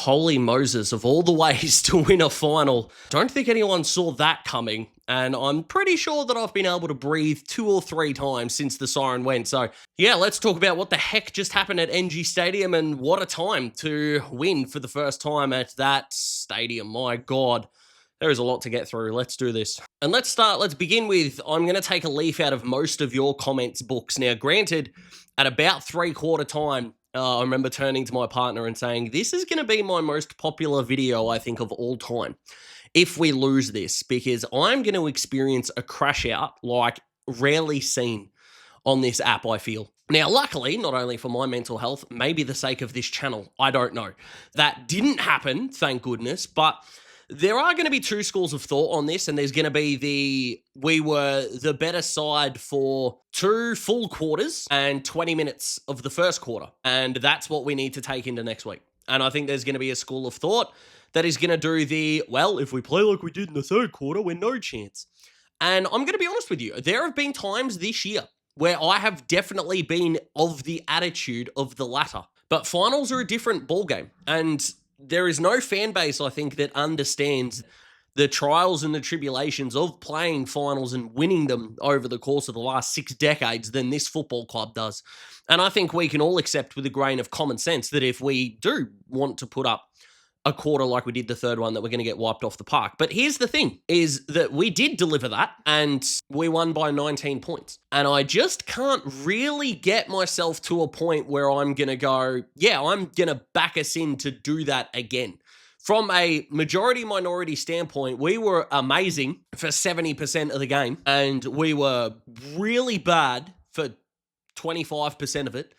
Holy Moses, of all the ways to win a final, don't think anyone saw that coming. And I'm pretty sure that I've been able to breathe 2 or 3 times since the siren went. So yeah, let's talk about what the heck just happened at NG Stadium and what a time to win for the first time at that stadium. My God, there is a lot to get through. Let's do this. And let's begin with, I'm going to take a leaf out of most of your comments books. Now, granted, at about 3/4 time, I remember turning to my partner and saying, this is going to be my most popular video, I think, of all time, if we lose this, because I'm going to experience a crash out like rarely seen on this app, I feel. Now, luckily, not only for my mental health, maybe the sake of this channel, I don't know. That didn't happen, thank goodness, but there are going to be 2 schools of thought on this, and there's going to be we were the better side for 2 full quarters and 20 minutes of the first quarter, and that's what we need to take into next week. And I think there's going to be a school of thought that is going to do if we play like we did in the third quarter, we're no chance. And I'm going to be honest with you, there have been times this year where I have definitely been of the attitude of the latter, but finals are a different ballgame, and there is no fan base, I think, that understands the trials and the tribulations of playing finals and winning them over the course of the last 6 decades than this football club does. And I think we can all accept with a grain of common sense that if we do want to put up a quarter like we did the third one, that we're going to get wiped off the park. But here's the thing, is that we did deliver that, and we won by 19 points. And I just can't really get myself to a point where I'm going to go, yeah, I'm going to back us in to do that again. From a majority-minority standpoint, we were amazing for 70% of the game, and we were really bad for 25% of it.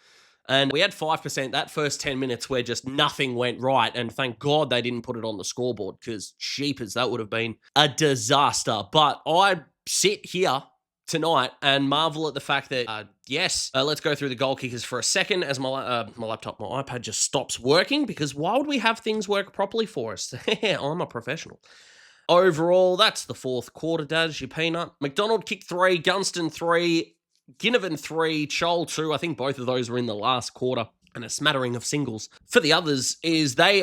And we had 5% that first 10 minutes where just nothing went right. And thank God they didn't put it on the scoreboard, because sheepers, that would have been a disaster. But I sit here tonight and marvel at the fact that, let's go through the goal kickers for a second as my iPad just stops working, because why would we have things work properly for us? I'm a professional. Overall, that's the fourth quarter, Daz, you peanut. McDonald kicked 3, Gunston 3, Ginnivan 3, Chol 2. I think both of those were in the last quarter, and a smattering of singles. For the others,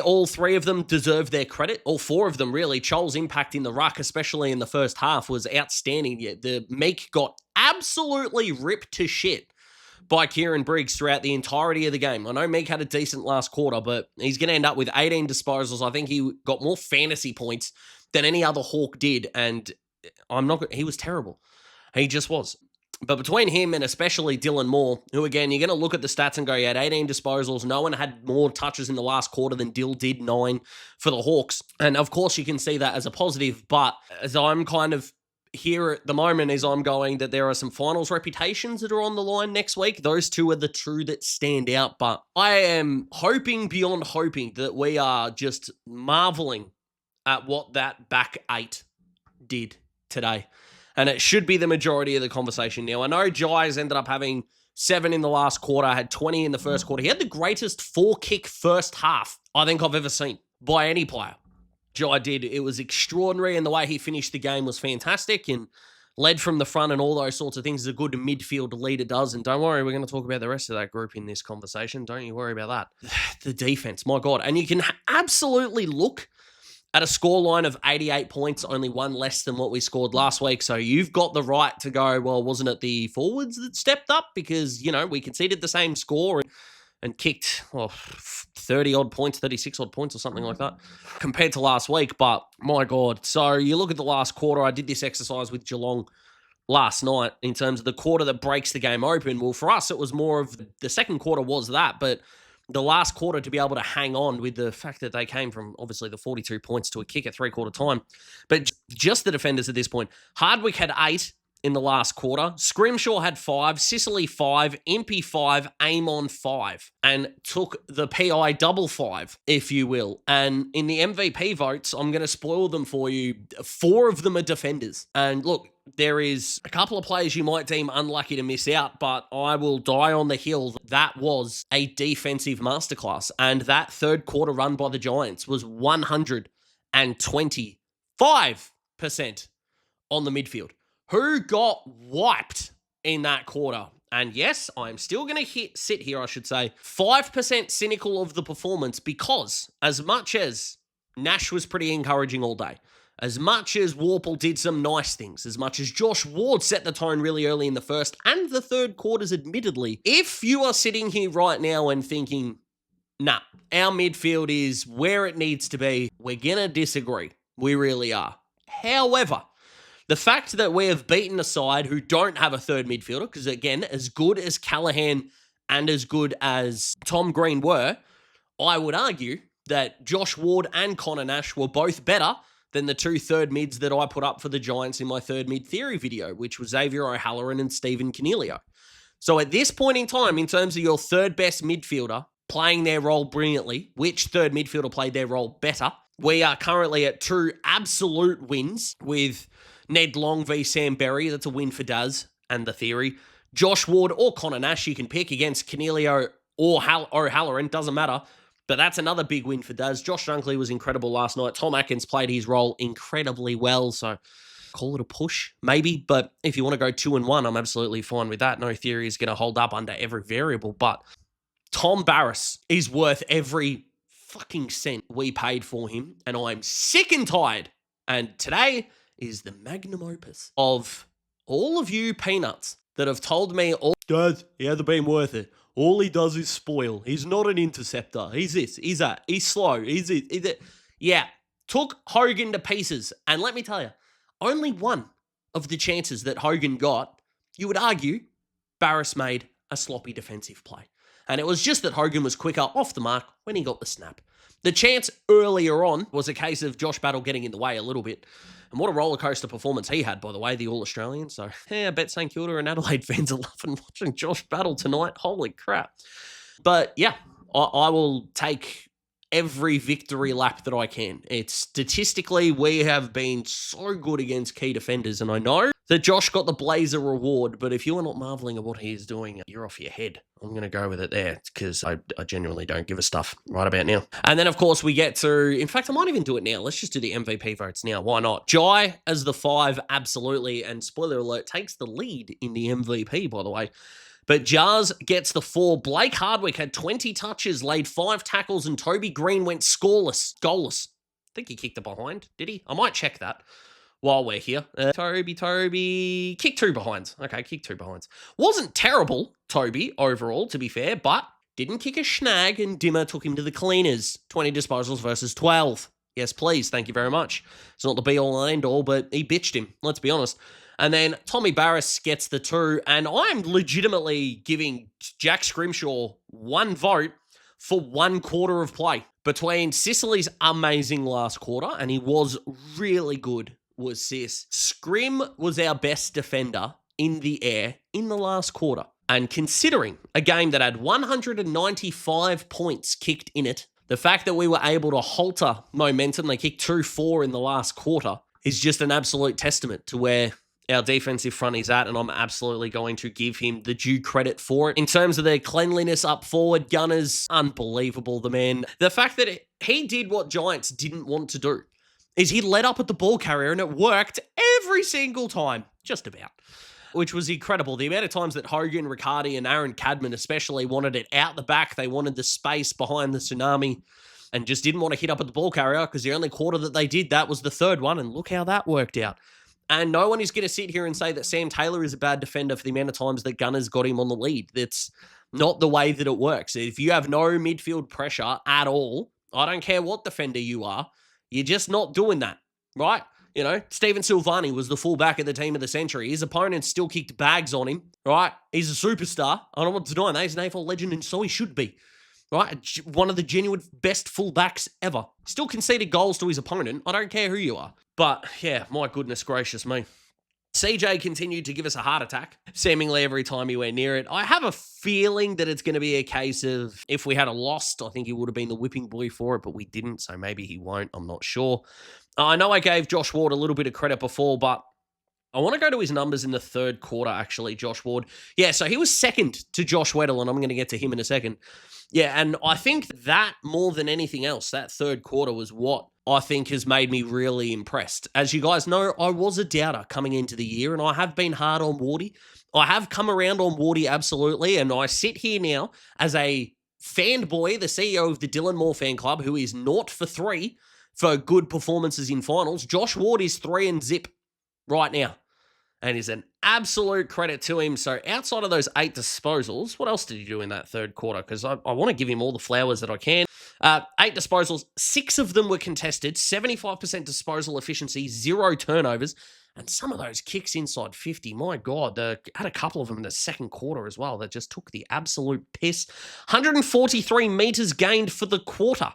all 3 of them deserve their credit. All 4 of them, really. Chol's impact in the ruck, especially in the first half, was outstanding. The Meek got absolutely ripped to shit by Kieran Briggs throughout the entirety of the game. I know Meek had a decent last quarter, but he's going to end up with 18 disposals. I think he got more fantasy points than any other Hawk did, and he was terrible. He just was. But between him and especially Dylan Moore, who, again, you're going to look at the stats and go, he had 18 disposals. No one had more touches in the last quarter than Dill did, 9 for the Hawks. And, of course, you can see that as a positive. But as I'm kind of here at the moment, is I'm going that there are some finals reputations that are on the line next week. Those 2 are the 2 that stand out. But I am hoping beyond hoping that we are just marveling at what that back 8 did today. And it should be the majority of the conversation. Now, I know Jai's ended up having 7 in the last quarter, had 20 in the first quarter. He had the greatest 4-kick first half I think I've ever seen by any player. Jai did. It was extraordinary, and the way he finished the game was fantastic and led from the front and all those sorts of things as a good midfield leader does. And don't worry, we're going to talk about the rest of that group in this conversation. Don't you worry about that. The defense, my God. And you can absolutely look at a scoreline of 88 points, only 1 less than what we scored last week. So you've got the right to go, well, wasn't it the forwards that stepped up? Because, we conceded the same score and kicked 30-odd points, 36-odd points or something like that compared to last week. But, my God. So you look at the last quarter. I did this exercise with Geelong last night in terms of the quarter that breaks the game open. Well, for us, it was more of the second quarter was that, but the last quarter to be able to hang on with the fact that they came from, obviously, the 42 points to a kick at 3/4 time. But just the defenders at this point. Hardwick had 8 in the last quarter. Scrimshaw had 5. Sicily 5. Impey 5. Amon 5. And took the PI double 5, if you will. And in the MVP votes, I'm going to spoil them for you. 4 of them are defenders. And look, there is a couple of players you might deem unlucky to miss out, but I will die on the hill. That was a defensive masterclass. And that third quarter run by the Giants was 125% on the midfield. Who got wiped in that quarter? And yes, I'm still going to sit here, I should say, 5% cynical of the performance because as much as Nash was pretty encouraging all day, as much as Warple did some nice things, as much as Josh Ward set the tone really early in the first and the third quarters, admittedly, if you are sitting here right now and thinking, nah, our midfield is where it needs to be, we're going to disagree. We really are. However, the fact that we have beaten a side who don't have a third midfielder, because again, as good as Callaghan and as good as Tom Green were, I would argue that Josh Ward and Connor Nash were both better than the two third mids that I put up for the Giants in my third mid theory video, which was Xavier O'Halloran and Stephen Coniglio. So at this point in time, in terms of your third best midfielder playing their role brilliantly, which third midfielder played their role better? We are currently at 2 absolute wins with Ned Long v Sam Berry. That's a win for Daz and the theory. Josh Ward or Connor Nash, you can pick against Coniglio or O'Halloran, doesn't matter. But that's another big win for Daz. Josh Dunkley was incredible last night. Tom Atkins played his role incredibly well, so call it a push, maybe. But if you want to go 2-1, I'm absolutely fine with that. No theory is going to hold up under every variable. But Tom Barrass is worth every fucking cent we paid for him, and I'm sick and tired. And today is the magnum opus of all of you peanuts that have told me, Dad, he hasn't been worth it. All he does is spoil. He's not an interceptor. He's this, he's that, he's slow, he's it. Yeah, took Hogan to pieces. And let me tell you, only one of the chances that Hogan got, you would argue, Barrass made a sloppy defensive play. And it was just that Hogan was quicker off the mark when he got the snap. The chance earlier on was a case of Josh Battle getting in the way a little bit. And what a roller coaster performance he had, by the way, the All-Australian. So, yeah, I bet St Kilda and Adelaide fans are loving watching Josh Battle tonight. Holy crap. But, yeah, I will take every victory lap that I can. It's statistically, we have been so good against key defenders. And I know that Josh got the Blazer reward, but if you are not marveling at what he is doing, you're off your head. I'm going to go with it there because I genuinely don't give a stuff right about now. And then, of course, we get to, in fact, I might even do it now. Let's just do the MVP votes now. Why not? Jai as the 5, absolutely. And spoiler alert, takes the lead in the MVP, by the way. But Jars gets the 4. Blake Hardwick had 20 touches, laid 5 tackles, and Toby Green went scoreless, goalless. I think he kicked it behind, did he? I might check that while we're here. Toby, kicked 2 behinds. Okay, kicked 2 behinds. Wasn't terrible, Toby, overall, to be fair, but didn't kick a snag, and Dimmer took him to the cleaners. 20 disposals versus 12. Yes, please, thank you very much. It's not the be-all and end-all, but he bitched him, let's be honest. And then Tommy Barrass gets the 2, and I'm legitimately giving Jack Scrimshaw 1 vote for 1 quarter of play. Between Sicily's amazing last quarter, and he was really good, was Sis. Scrim was our best defender in the air in the last quarter. And considering a game that had 195 points kicked in it, the fact that we were able to halter momentum, they kicked 2-4 in the last quarter, is just an absolute testament to where our defensive front is at, and I'm absolutely going to give him the due credit for it. In terms of their cleanliness up forward, Gunners, unbelievable, the man. The fact that he did what Giants didn't want to do is he led up at the ball carrier, and it worked every single time, just about, which was incredible. The amount of times that Hogan, Riccardi, and Aaron Cadman especially wanted it out the back, they wanted the space behind the tsunami, and just didn't want to hit up at the ball carrier because the only quarter that they did, that was the third one, and look how that worked out. And no one is going to sit here and say that Sam Taylor is a bad defender for the amount of times that Gunners got him on the lead. That's not the way that it works. If you have no midfield pressure at all, I don't care what defender you are, you're just not doing that, right? You know, Stephen Silvani was the fullback of the team of the century. His opponents still kicked bags on him, right? He's a superstar. I don't want to deny that. He's an AFL legend, and so he should be, right? One of the genuine best fullbacks ever. Still conceded goals to his opponent. I don't care who you are. But, yeah, my goodness gracious me. CJ continued to give us a heart attack, seemingly every time he went near it. I have a feeling that it's going to be a case of if we had a lost, I think he would have been the whipping boy for it, but we didn't, so maybe he won't. I'm not sure. I know I gave Josh Ward a little bit of credit before, but I want to go to his numbers in the third quarter, actually, Josh Ward. Yeah, so he was second to Josh Weddle, and I'm going to get to him in a second. Yeah, and I think that more than anything else, that third quarter was what I think has made me really impressed. As you guys know, I was a doubter coming into the year, and I have been hard on Wardy. I have come around on Wardy, absolutely, and I sit here now as a fanboy, the CEO of the Dylan Moore fan club, who is 0 for 3 for good performances in finals. Josh Ward is 3 and zip right now, and is an absolute credit to him. So outside of those 8 disposals, what else did he do in that third quarter? Because I want to give him all the flowers that I can. 8 disposals, 6 of them were contested, 75% disposal efficiency, 0 turnovers, and some of those kicks inside 50, my God, had a couple of them in the second quarter as well that just took the absolute piss. 143 metres gained for the quarter.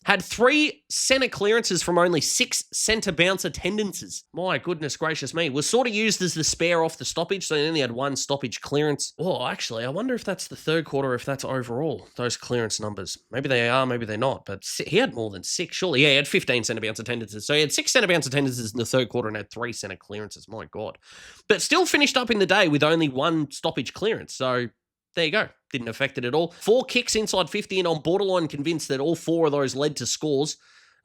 Had 3 centre clearances from only 6 centre bounce attendances. My goodness gracious me. Was sort of used as the spare off the stoppage, so he only had 1 stoppage clearance. Oh, actually, I wonder if that's the third quarter, if that's overall, those clearance numbers. Maybe they are, maybe they're not, but he had more than 6, surely. Yeah, he had 15 centre bounce attendances. So he had 6 centre bounce attendances in the third quarter and had 3 centre clearances. My God. But still finished up in the day with only 1 stoppage clearance. So there you go. Didn't affect it at all. 4 kicks inside 50, and I'm borderline convinced that all 4 of those led to scores.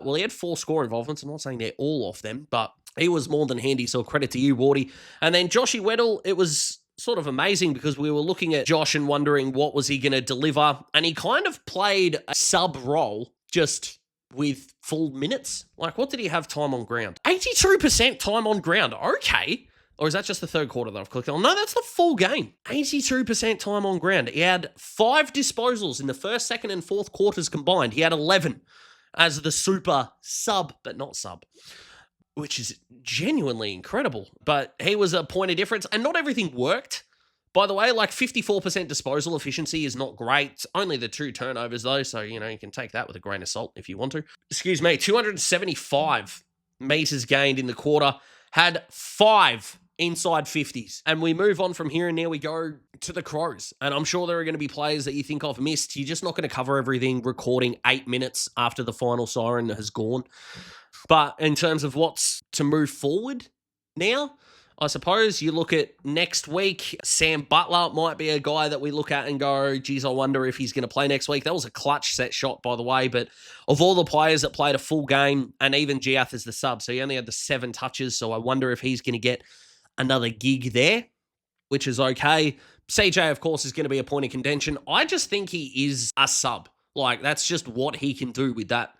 Well, he had 4 score involvements. I'm not saying they're all off them, but he was more than handy, so credit to you, Wardy. And then Joshy Weddle, it was sort of amazing because we were looking at Josh and wondering what was he going to deliver, and he kind of played a sub role just with full minutes. Like, what did he have time on ground? 82% time on ground. Okay. Or is that just the third quarter that I've clicked on? No, that's the full game. 82% time on ground. He had 5 disposals in the first, second, and fourth quarters combined. He had 11 as the super sub, but not sub, which is genuinely incredible. But he was a point of difference, and not everything worked. By the way, like 54% disposal efficiency is not great. It's only the 2 turnovers, though, so, you can take that with a grain of salt if you want to. Excuse me, 275 metres gained in the quarter. Had 5 inside 50s. And we move on from here, and now we go to the Crows. And I'm sure there are going to be players that you think I've missed. You're just not going to cover everything recording 8 minutes after the final siren has gone. But in terms of what's to move forward now, I suppose you look at next week, Sam Butler might be a guy that we look at and go, geez, I wonder if he's going to play next week. That was a clutch set shot, by the way, but of all the players that played a full game, and even Giath as the sub, so he only had the 7 touches, so I wonder if he's going to get another gig there, which is okay. CJ, of course, is going to be a point of contention. I just think he is a sub. Like, that's just what he can do with that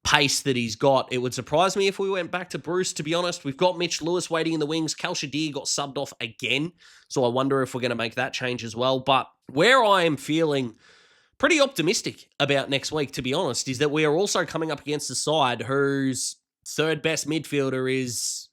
pace that he's got. It would surprise me if we went back to Bruce, to be honest. We've got Mitch Lewis waiting in the wings. Cal Shadir got subbed off again, so I wonder if we're going to make that change as well. But where I am feeling pretty optimistic about next week, to be honest, is that we are also coming up against a side whose third best midfielder is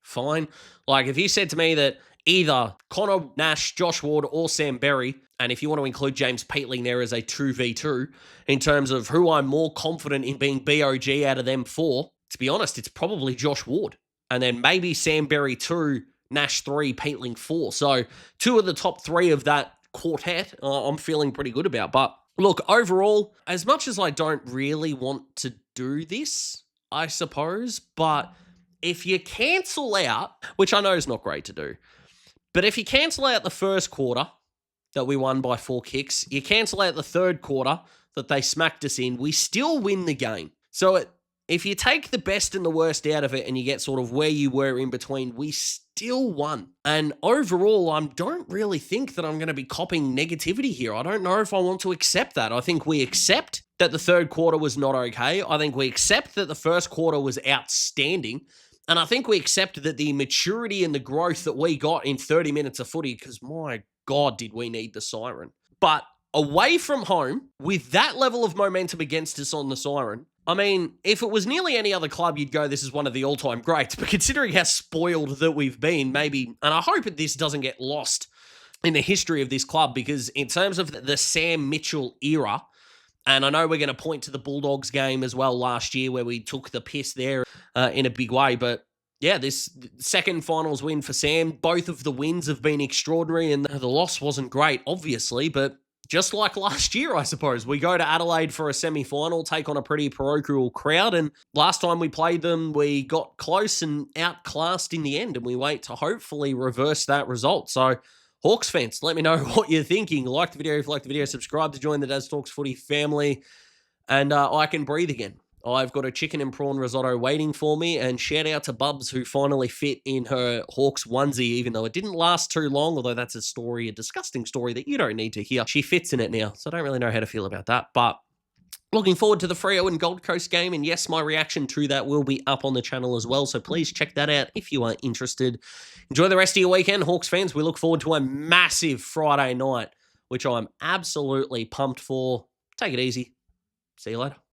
fine. Like, if you said to me that either Connor Nash, Josh Ward, or Sam Berry, and if you want to include James Peatling there as a 2v2, in terms of who I'm more confident in being BOG out of them 4, to be honest, it's probably Josh Ward. And then maybe Sam Berry 2, Nash 3, Peatling 4. So 2 of the top 3 of that quartet, I'm feeling pretty good about. But look, overall, as much as I don't really want to do this, I suppose, but if you cancel out, which I know is not great to do, but if you cancel out the first quarter that we won by 4 kicks, you cancel out the third quarter that they smacked us in, we still win the game. So if you take the best and the worst out of it and you get sort of where you were in between, we still won. And overall, I don't really think that I'm going to be copping negativity here. I don't know if I want to accept that. I think we accept that the third quarter was not okay. I think we accept that the first quarter was outstanding. And I think we accept that the maturity and the growth that we got in 30 minutes of footy, because my God, did we need the siren. But away from home, with that level of momentum against us on the siren, I mean, if it was nearly any other club, you'd go, this is one of the all-time greats. But considering how spoiled that we've been, maybe, and I hope that this doesn't get lost in the history of this club, because in terms of the Sam Mitchell era, and I know we're going to point to the Bulldogs game as well last year where we took the piss there in a big way. But yeah, this second finals win for Sam, both of the wins have been extraordinary, and the loss wasn't great, obviously, but just like last year, I suppose. We go to Adelaide for a semi-final, take on a pretty parochial crowd, and last time we played them, we got close and outclassed in the end, and we wait to hopefully reverse that result. So, Hawks fans, let me know what you're thinking. Like the video if you like the video, subscribe to join the Daz Talks Footy family, and I can breathe again. I've got a chicken and prawn risotto waiting for me, and shout out to Bubs who finally fit in her Hawks onesie, even though it didn't last too long, although that's a disgusting story that you don't need to hear. She fits in it now, so I don't really know how to feel about that, but looking forward to the Freo and Gold Coast game, and yes, my reaction to that will be up on the channel as well, so please check that out if you are interested. Enjoy the rest of your weekend, Hawks fans. We look forward to a massive Friday night, which I'm absolutely pumped for. Take it easy. See you later.